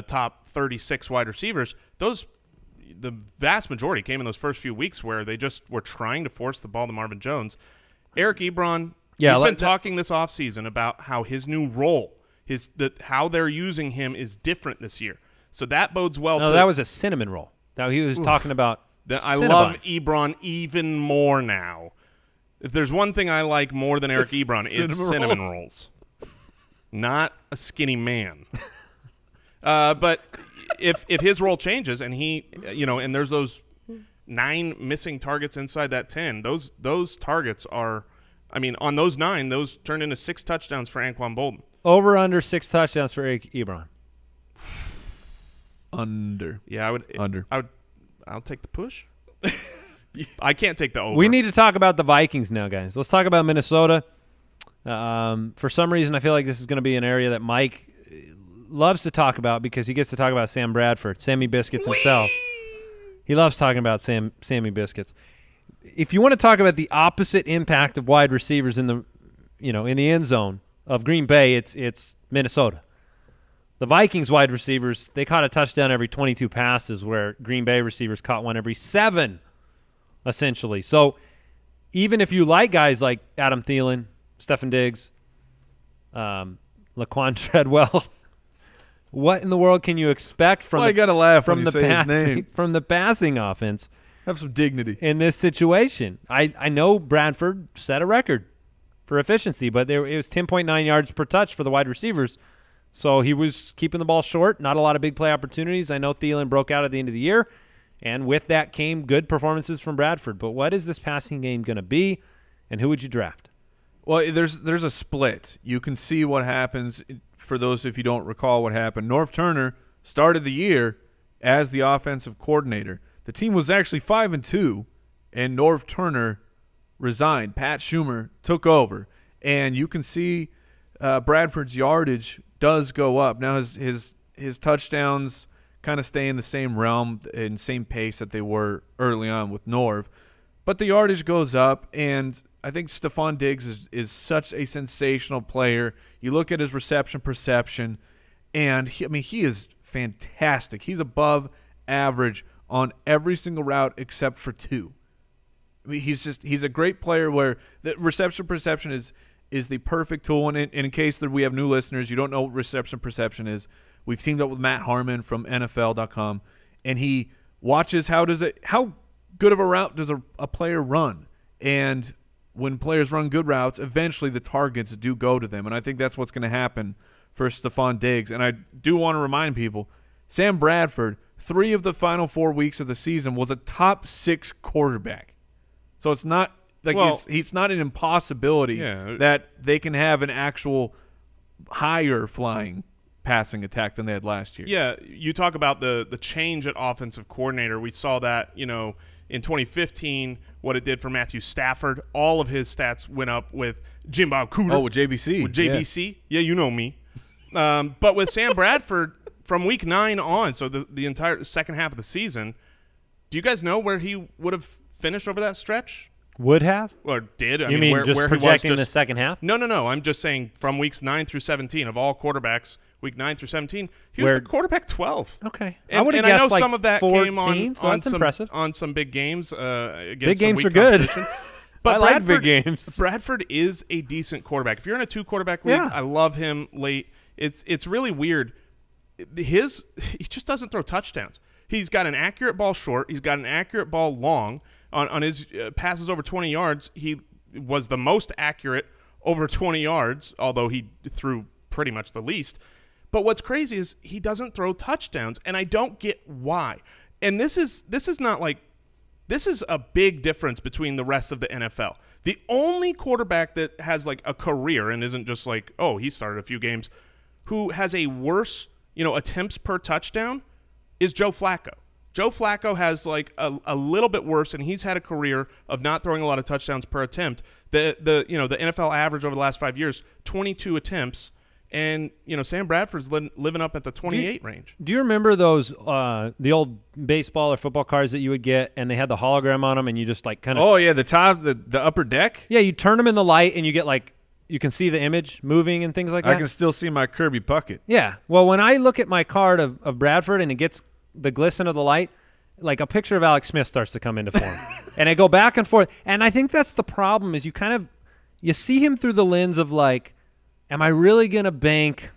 top 36 wide receivers, the vast majority came in those first few weeks where they just were trying to force the ball to Marvin Jones. Eric Ebron, he's been talking this offseason about how his new role, how they're using him is different this year. So that bodes well. No, that was a cinnamon roll. Now he was talking about I love Ebron even more now. If there's one thing I like more than Eric Ebron, it's cinnamon rolls. Not a skinny man. But if his role changes and he, and there's those 9 missing targets inside that 10, those targets are, on those 9, those turned into 6 touchdowns for Anquan Bolden. Over under 6 touchdowns for Eric Ebron. Under. Yeah, I would. Under. I'll take the push. I can't take the over. We need to talk about the Vikings now, guys. Let's talk about Minnesota. For some reason, I feel like this is going to be an area that Mike loves to talk about because he gets to talk about Sam Bradford, Sammy Biscuits himself. He loves talking about Sammy Biscuits. If you want to talk about the opposite impact of wide receivers in the end zone of Green Bay, it's Minnesota. The Vikings wide receivers, they caught a touchdown every 22 passes, where Green Bay receivers caught one every 7, essentially. So even if you like guys like Adam Thielen, Stefan Diggs, Laquan Treadwell, what in the world can you expect from I gotta laugh from when the you say his passing name. from the passing offense? Have some dignity. In this situation, I know Bradford set a record for efficiency, but it was 10.9 yards per touch for the wide receivers. So he was keeping the ball short, not a lot of big play opportunities. I know Thielen broke out at the end of the year, and with that came good performances from Bradford. But what is this passing game going to be, and who would you draft? Well, there's a split. You can see what happens. For those if you don't recall what happened, Norv Turner started the year as the offensive coordinator. The team was actually 5-2, and Norv Turner resigned. Pat Schumer took over, and you can see Bradford's yardage does go up. Now his touchdowns kind of stay in the same realm and same pace that they were early on with Norv, but the yardage goes up, and I think Stephon Diggs is such a sensational player. You look at his reception perception, and he is fantastic. He's above average on every single route except for 2. He's a great player where the reception perception is the perfect tool. And in case that we have new listeners, you don't know what reception perception is, we've teamed up with Matt Harmon from NFL.com, and he watches how good of a route does a player run. And when players run good routes, eventually the targets do go to them. And I think that's what's going to happen for Stephon Diggs. And I do want to remind people, Sam Bradford, 3 of the final 4 weeks of the season, was a top 6 quarterback. So it's not like he's not an impossibility that they can have an actual higher flying passing attack than they had last year. Yeah, you talk about the change at offensive coordinator. We saw that, in 2015, what it did for Matthew Stafford. All of his stats went up with Jimbo Cooter. Oh, with JBC. With JBC. Yeah, you know me. But with Sam Bradford, from week 9 on, so the entire second half of the season, do you guys know where he would have finished over that stretch? Would have? Or did? You mean just projecting the second half? No. I'm just saying from weeks 9 through 17 of all quarterbecks, week 9 through 17, he was the quarterback 12. Okay. And I know some of that 14, came on that's impressive. On some big games. Against big games some are good. But I like big games. Bradford is a decent quarterback. If you're in a 2-quarterback league, I love him late. It's really weird. He just doesn't throw touchdowns. He's got an accurate ball short. He's got an accurate ball long. On his passes over 20 yards, he was the most accurate over 20 yards, although he threw pretty much the least. But what's crazy is he doesn't throw touchdowns, and I don't get why. And this is a big difference between the rest of the NFL. The only quarterback that has like a career and isn't just like, oh, he started a few games, who has a worse, attempts per touchdown is Joe Flacco. Joe Flacco has like a little bit worse, and he's had a career of not throwing a lot of touchdowns per attempt. The NFL average over the last 5 years, 22 attempts, and Sam Bradford's living up at the 28 range. Do you remember those the old baseball or football cards that you would get, and they had the hologram on them, and you just like kind of the upper deck. Yeah, you turn them in the light, and you get like you can see the image moving and things like that. I can still see my Kirby Puckett. Yeah. Well, when I look at my card of Bradford and it gets the glisten of the light, like a picture of Alex Smith starts to come into form. And I go back and forth. And I think that's the problem is you see him through the lens of like, am I really going to bank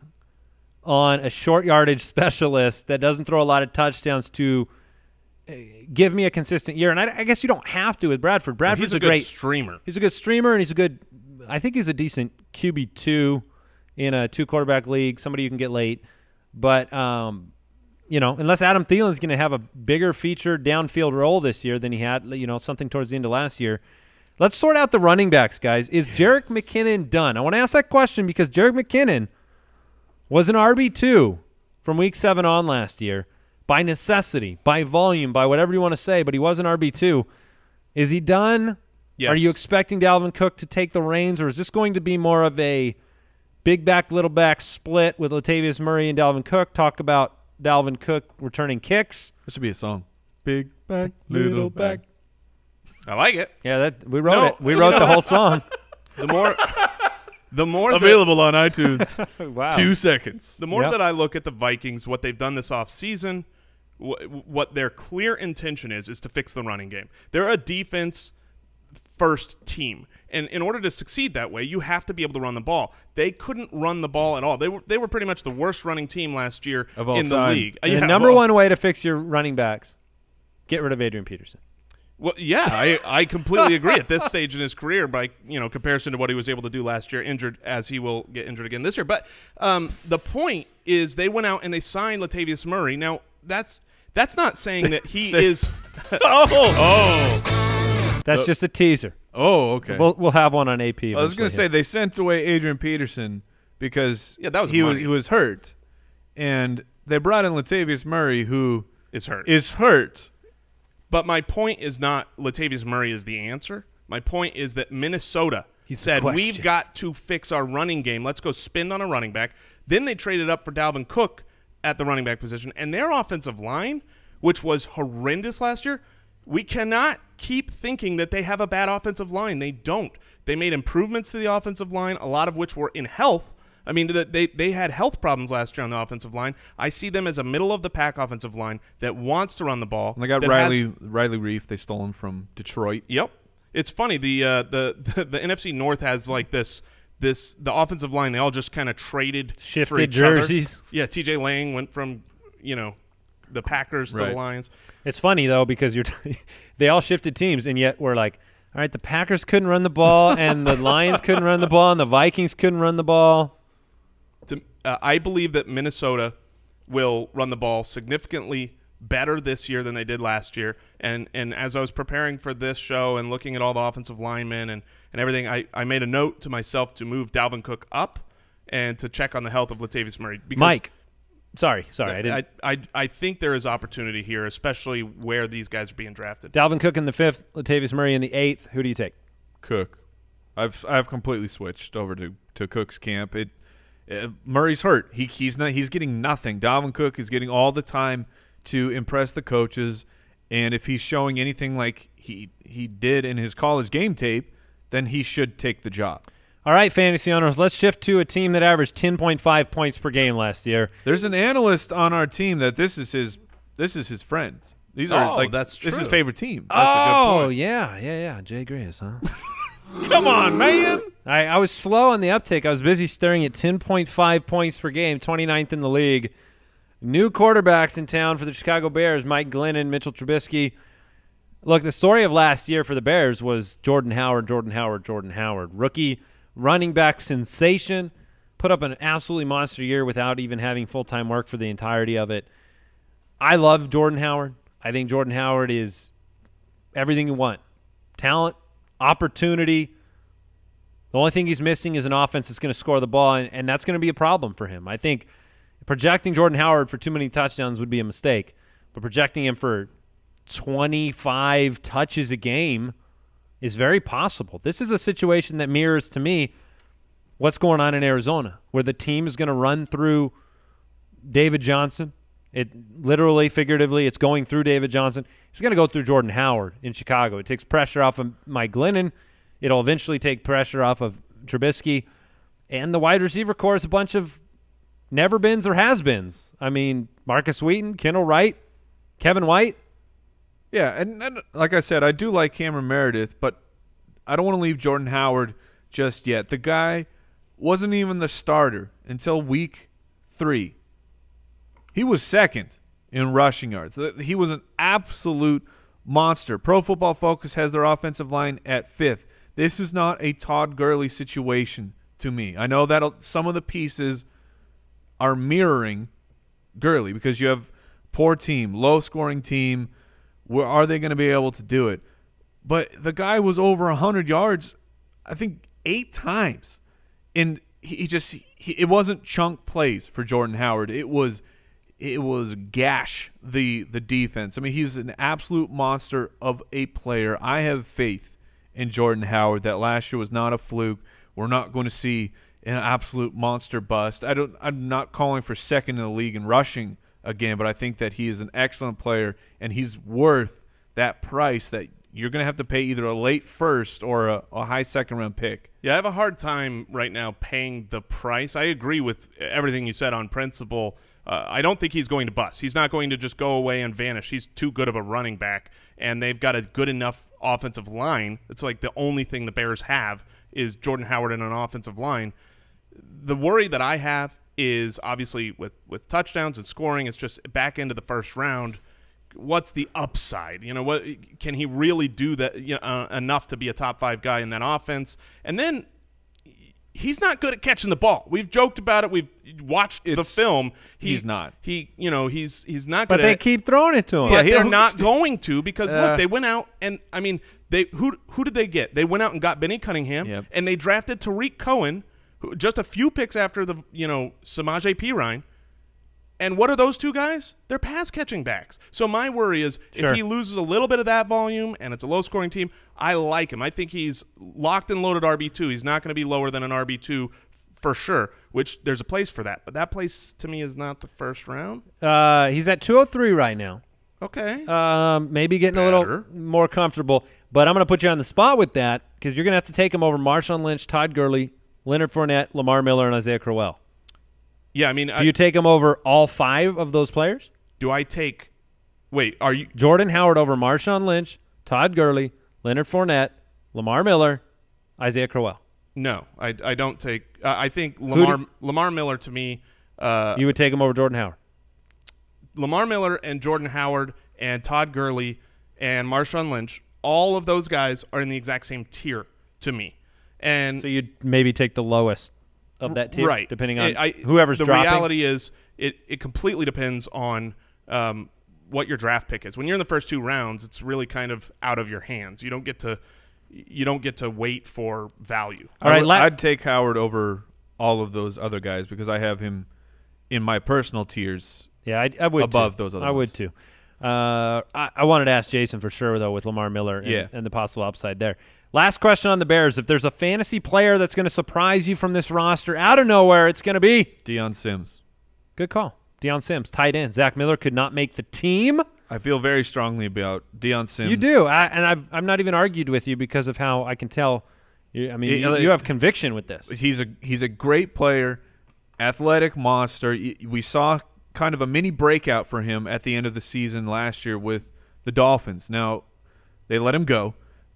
on a short yardage specialist that doesn't throw a lot of touchdowns to give me a consistent year? And I guess you don't have to with Bradford. Bradford's he's a great streamer. He's a good streamer, and I think he's a decent QB2 in a 2-quarterback league, somebody you can get late. But, unless Adam Thielen's going to have a bigger featured downfield role this year than he had, something towards the end of last year. Let's sort out the running backs, guys. Is Jerick McKinnon done? I want to ask that question because Jerick McKinnon was an RB2 from Week 7 on last year by necessity, by volume, by whatever you want to say, but he was an RB2. Is he done? Yes. Are you expecting Dalvin Cook to take the reins, or is this going to be more of a big back, little back split with Latavius Murray and Dalvin Cook? Talk about Dalvin Cook returning kicks. That should be a song. Big back, little back. I like it. Yeah, we wrote it. We wrote the whole song. The more available on iTunes. Wow. 2 seconds. The more that I look at the Vikings, what they've done this offseason, what their clear intention is to fix the running game. They're a defense-first team. And in order to succeed that way, you have to be able to run the ball. They couldn't run the ball at all. They were pretty much the worst running team last year in the league. The number one way to fix your running backs, get rid of Adrian Peterson. Well, yeah, I completely agree at this stage in his career by comparison to what he was able to do last year, injured as he will get injured again this year. But the point is they went out and they signed Latavius Murray. Now, that's not saying that he is – That's just a teaser. Oh, okay. We'll have one on AP. I was going to say they sent away Adrian Peterson because that was he was hurt, and they brought in Latavius Murray, who is hurt. But my point is not Latavius Murray is the answer. My point is that Minnesota said, we've got to fix our running game. Let's go spend on a running back. Then they traded up for Dalvin Cook at the running back position. And their offensive line, which was horrendous last year, we cannot keep thinking that they have a bad offensive line. They don't. They made improvements to the offensive line, a lot of which were in health. I mean, they had health problems last year on the offensive line. I see them as a middle-of-the-pack offensive line that wants to run the ball. And they got Riley Reef. They stole him from Detroit. Yep. It's funny. The NFC North has like the offensive line. They all just kind of shifted for each jerseys. Other. Yeah, T.J. Lang went from the Packers to the Lions. It's funny though because they all shifted teams, and yet we're like, all right, the Packers couldn't run the ball, and the Lions couldn't run the ball, and the Vikings couldn't run the ball. I believe that Minnesota will run the ball significantly better this year than they did last year. And as I was preparing for this show and looking at all the offensive linemen and everything, I made a note to myself to move Dalvin Cook up and to check on the health of Latavius Murray. Mike, sorry, I think there is opportunity here, especially where these guys are being drafted. Dalvin Cook in the 5th, Latavius Murray in the 8th. Who do you take? Cook. I've completely switched over to Cook's camp. Murray's hurt. He's getting nothing. Dalvin Cook is getting all the time to impress the coaches, and if he's showing anything like he did in his college game tape, then he should take the job. All right, fantasy owners, let's shift to a team that averaged 10.5 points per game last year. There's an analyst on our team that this is his friends. These are that's true. This is his favorite team. That's a good point. Yeah. Jay Grace, huh? Come on, man. I was slow on the uptake. I was busy staring at 10.5 points per game, 29th in the league. New quarterbacks in town for the Chicago Bears, Mike Glennon, Mitchell Trubisky. Look, the story of last year for the Bears was Jordan Howard. Rookie running back sensation. Put up an absolutely monster year without even having full-time work for the entirety of it. I love Jordan Howard. I think Jordan Howard is everything you want. Talent, opportunity. The only thing he's missing is an offense that's going to score the ball, and that's going to be a problem for him. I think projecting Jordan Howard for too many touchdowns would be a mistake. but projecting him for 25 touches a game is very possible. This is a situation that mirrors, to me, what's going on in Arizona, where the team is going to run through David Johnson. It literally, figuratively, it's going through David Johnson. He's going to go through Jordan Howard in Chicago. It takes pressure off of Mike Glennon. It'll eventually take pressure off of Trubisky. And the wide receiver core is a bunch of never-beens or has-beens. I mean, Marcus Wheaton, Kendall Wright, Kevin White. Yeah, and like I said, I do like Cameron Meredith, but I don't want to leave Jordan Howard just yet. The guy wasn't even the starter until week 3. He was second in rushing yards. He was an absolute monster. Pro Football Focus has their offensive line at 5th. This is not a Todd Gurley situation to me. I know that some of the pieces are mirroring Gurley because you have poor team, low-scoring team. Where are they going to be able to do it? But the guy was over 100 yards, I think, 8 times. And it wasn't chunk plays for Jordan Howard. It was gash the defense. I mean, he's an absolute monster of a player. I have faith in Jordan Howard that last year was not a fluke. We're not going to see an absolute monster bust. I'm not calling for second in the league in rushing again, but I think that he is an excellent player, and he's worth that price that you're going to have to pay either a late first or a high second-round pick. Yeah, I have a hard time right now paying the price. I agree with everything you said on principle. I don't think he's going to bust. He's not going to just go away and vanish. He's too good of a running back, and they've got a good enough offensive line. It's like the only thing the Bears have is Jordan Howard and an offensive line. The worry that I have is obviously with touchdowns and scoring. It's just back into the first round. What's the upside? You know, what can he really do that enough to be a top 5 guy in that offense? And then he's not good at catching the ball. We've joked about it. We've watched the film. He's not. He's not good. But they keep throwing it to him. But they're not going to because look, they went out and I mean, who did they get? They went out and got Benny Cunningham, and they drafted Tariq Cohen, just a few picks after the Samaje Perine. And what are those two guys? They're pass-catching backs. So my worry is if he loses a little bit of that volume and it's a low-scoring team, I like him. I think he's locked and loaded RB2. He's not going to be lower than an RB2 for sure, which there's a place for that. But that place to me is not the first round. He's at 203 right now. Okay. Maybe getting a little more comfortable. But I'm going to put you on the spot with that because you're going to have to take him over Marshawn Lynch, Todd Gurley, Leonard Fournette, Lamar Miller, and Isaiah Crowell. Yeah, I mean, do you take him over all 5 of those players? Do I take – wait, are you – Jordan Howard over Marshawn Lynch, Todd Gurley, Leonard Fournette, Lamar Miller, Isaiah Crowell? No, I don't take I think Lamar Miller to me you would take him over Jordan Howard? Lamar Miller and Jordan Howard and Todd Gurley and Marshawn Lynch, all of those guys are in the exact same tier to me. And so you'd maybe take the lowest of that tier, right? Depending on whoever's the dropping. The reality is, it completely depends on what your draft pick is. When you're in the first 2 rounds, it's really kind of out of your hands. You don't get to wait for value. All right, I'd take Howard over all of those other guys because I have him in my personal tiers. Yeah, I would above too. those other. I would too. I wanted to ask Jason for sure though with Lamar Miller and the possible upside there. Last question on the Bears. If there's a fantasy player that's going to surprise you from this roster out of nowhere, it's going to be Deion Sims. Good call. Deion Sims, tight end. Zach Miller could not make the team. I feel very strongly about Deion Sims. You do. I'm not even argued with you because of how I can tell. You have conviction with this. He's a great player, athletic monster. We saw kind of a mini breakout for him at the end of the season last year with the Dolphins. Now, they let him go.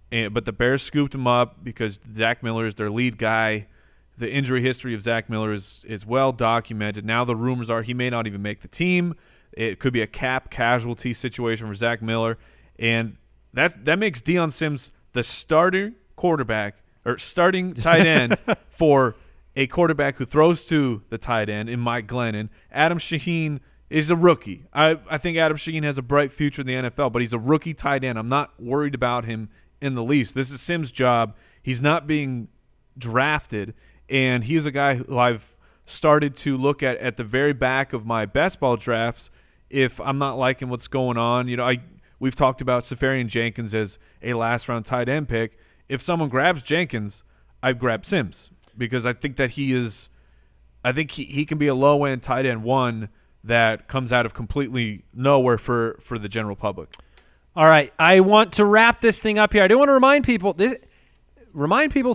But the Bears scooped him up because Zach Miller is their lead guy. The injury history of Zach Miller is well documented. Now the rumors are he may not even make the team. It could be a cap casualty situation for Zach Miller. And that makes Deion Sims the starting quarterback or starting tight end for a quarterback who throws to the tight end in Mike Glennon. Adam Shaheen is a rookie. I think Adam Shaheen has a bright future in the NFL, but he's a rookie tight end. I'm not worried about him in the least. This is Sims' job. He's not being drafted, and he's a guy who I've started to look at the very back of my best ball drafts if I'm not liking what's going on. We've talked about Safarian Jenkins as a last-round tight end pick. If someone grabs Jenkins, I'd grab Sims because I think that he can be a low-end tight end one that comes out of completely nowhere for the general public. All right, I want to wrap this thing up here. I do want to remind people,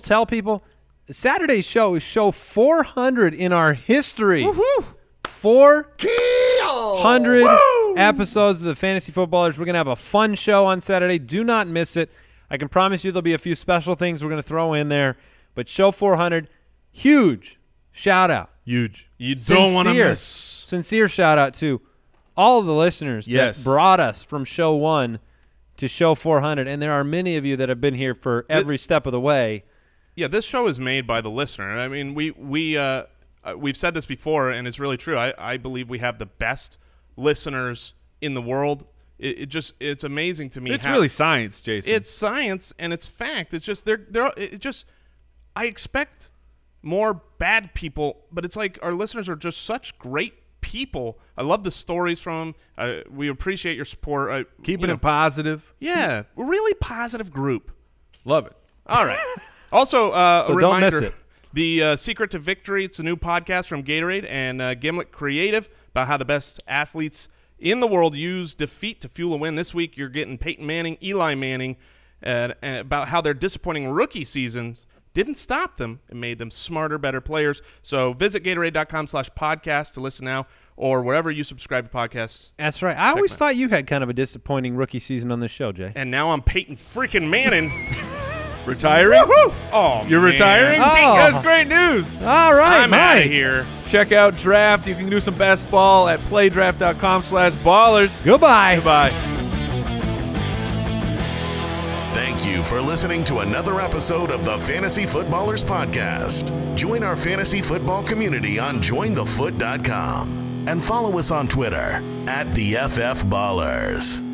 tell people, Saturday's show is show 400 in our history. Woohoo! 400 episodes of the Fantasy Footballers. We're going to have a fun show on Saturday. Do not miss it. I can promise you there'll be a few special things we're going to throw in there. But show 400, huge shout-out. Huge. You don't want to miss. Sincere shout-out to all of the listeners that brought us from show 1 to show 400. And there are many of you that have been here for every step of the way. Yeah, this show is made by the listener. I mean, we've said this before, and it's really true. I believe we have the best listeners in the world. It's amazing to me. It's really science, Jason. It's science and it's fact. It's just I expect more bad people, but it's like our listeners are just such great people. I love the stories from them. We appreciate your support. Keeping it positive. Yeah, we're a really positive group. Love it. All right. Also, so a reminder. Don't miss it. The Secret to Victory, it's a new podcast from Gatorade and Gimlet Creative about how the best athletes in the world use defeat to fuel a win. This week you're getting Peyton Manning, Eli Manning, and about how their disappointing rookie seasons didn't stop them. It made them smarter, better players. So visit Gatorade.com/podcast to listen now or wherever you subscribe to podcasts. That's right. I always thought you had kind of a disappointing rookie season on this show, Jay. And now I'm Peyton freaking Manning. Retiring? Woohoo! Oh, you're retiring? Oh. That's great news. All right, I'm out of here. Check out Draft. You can do some best ball at playdraft.com/ballers. Goodbye. Goodbye. Thank you for listening to another episode of the Fantasy Footballers Podcast. Join our fantasy football community on jointhefoot.com and follow us on Twitter @TheFFBallers.